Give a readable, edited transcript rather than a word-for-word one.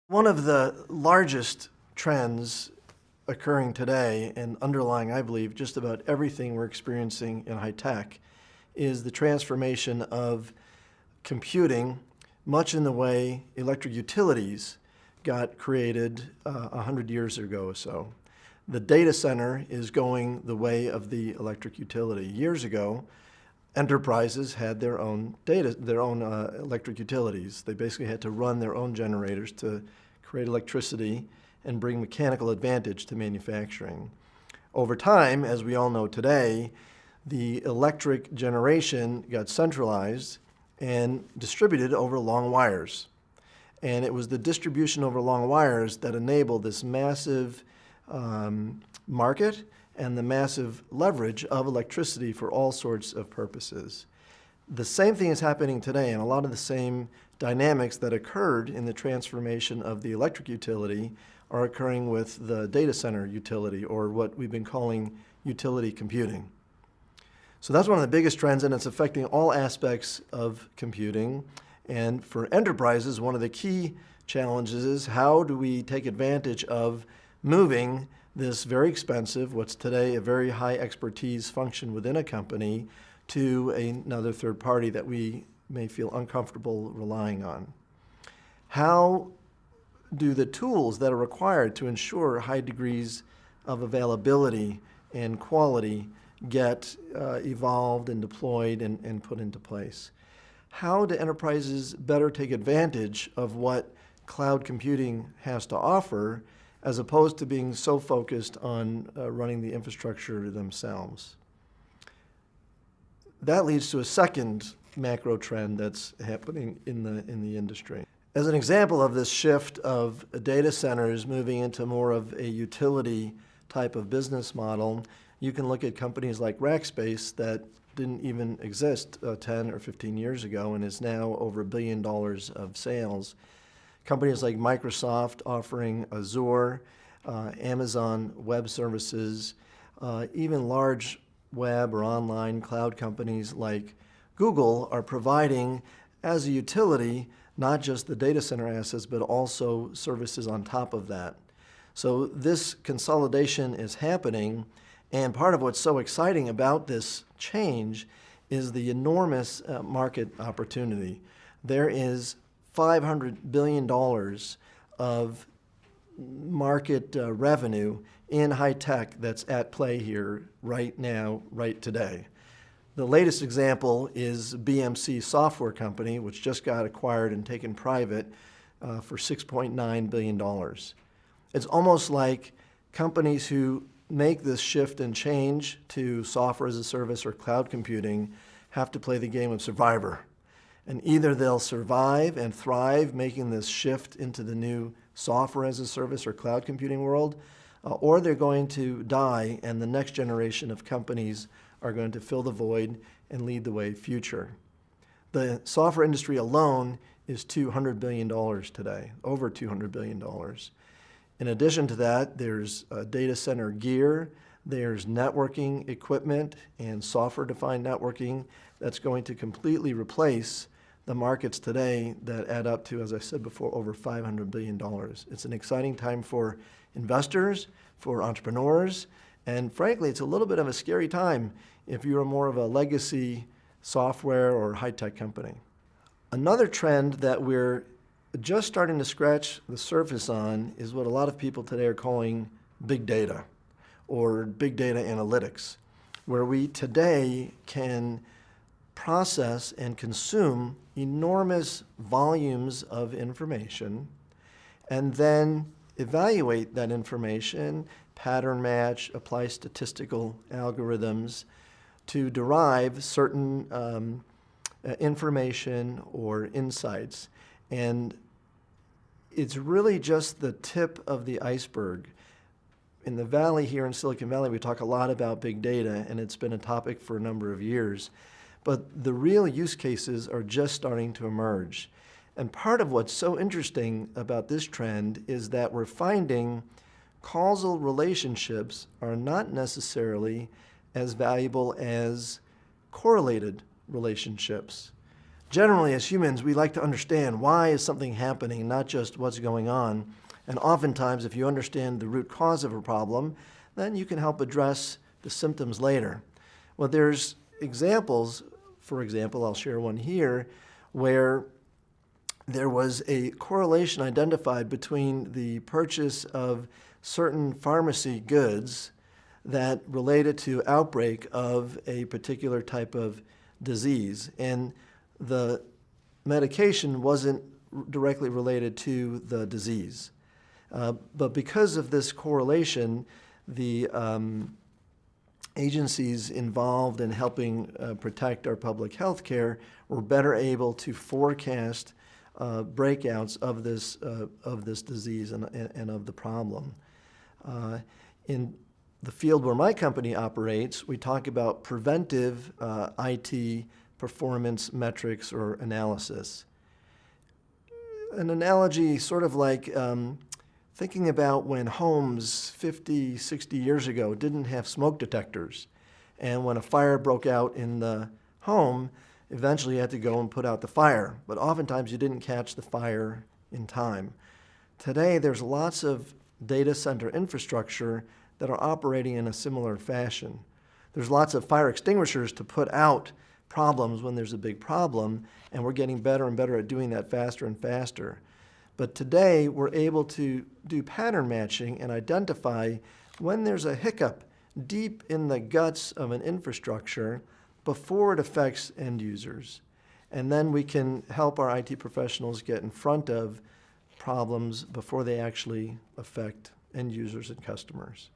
One of the largest trends occurring today and underlying, I believe, just about everything we're experiencing in high tech is the transformation of computing, much in the way electric utilities got created 100 years ago or so. The data center is going the way of the electric utility. Years ago, enterprises had their own electric utilities. They basically had to run their own generators to create electricity and bring mechanical advantage to manufacturing. Over time, as we all know today, the electric generation got centralized and distributed over long wires. And it was the distribution over long wires that enabled this massive market and the massive leverage of electricity for all sorts of purposes. The same thing is happening today, and a lot of the same dynamics that occurred in the transformation of the electric utility are occurring with the data center utility, or what we've been calling utility computing. So that's one of the biggest trends, and it's affecting all aspects of computing. And for enterprises, one of the key challenges is how do we take advantage of moving this very expensive, what's today a very high expertise function within a company, to another third party that we may feel uncomfortable relying on. How do the tools that are required to ensure high degrees of availability and quality get evolved and deployed and put into place? How do enterprises better take advantage of what cloud computing has to offer, as opposed to being so focused on running the infrastructure themselves? That leads to a second macro trend that's happening in the industry. As an example of this shift of data centers moving into more of a utility type of business model, you can look at companies like Rackspace that didn't even exist 10 or 15 years ago and is now over $1 billion of sales. Companies like Microsoft offering Azure, Amazon Web Services, even large web or online cloud companies like Google are providing, as a utility, not just the data center assets, but also services on top of that. So this consolidation is happening, and part of what's so exciting about this change is the enormous market opportunity. There is $500 billion of market revenue in high tech that's at play here right now, right today. The latest example is BMC Software Company, which just got acquired and taken private for $6.9 billion. It's almost like companies who make this shift and change to software as a service or cloud computing have to play the game of survivor. And either they'll survive and thrive making this shift into the new software as a service or cloud computing world, or they're going to die and the next generation of companies are going to fill the void and lead the way future. The software industry alone is $200 billion today, over $200 billion. In addition to that, there's data center gear, there's networking equipment and software-defined networking that's going to completely replace the markets today that add up to, as I said before, over $500 billion. It's an exciting time for investors, for entrepreneurs, and frankly, it's a little bit of a scary time if you're more of a legacy software or high-tech company. Another trend that we're just starting to scratch the surface on is what a lot of people today are calling big data or big data analytics, where we today can process and consume enormous volumes of information and then evaluate that information, pattern match, apply statistical algorithms to derive certain information or insights. And it's really just the tip of the iceberg. In the Valley here in Silicon Valley, we talk a lot about big data, and it's been a topic for a number of years. But the real use cases are just starting to emerge. And part of what's so interesting about this trend is that we're finding causal relationships are not necessarily as valuable as correlated relationships. Generally, as humans, we like to understand why is something happening, not just what's going on. And oftentimes, if you understand the root cause of a problem, then you can help address the symptoms later. Well, there's examples, for example, I'll share one here, where there was a correlation identified between the purchase of certain pharmacy goods that related to outbreak of a particular type of disease. And the medication wasn't directly related to the disease. But because of this correlation, the agencies involved in helping protect our public health care were better able to forecast breakouts of this disease and of the problem. In the field where my company operates, we talk about preventive IT performance metrics or analysis. An analogy sort of like thinking about when homes 50, 60 years ago didn't have smoke detectors. And when a fire broke out in the home, eventually you had to go and put out the fire. But oftentimes you didn't catch the fire in time. Today, there's lots of data center infrastructure that are operating in a similar fashion. There's lots of fire extinguishers to put out problems when there's a big problem, and we're getting better and better at doing that faster and faster. But today, we're able to do pattern matching and identify when there's a hiccup deep in the guts of an infrastructure before it affects end users. And then we can help our IT professionals get in front of problems before they actually affect end users and customers.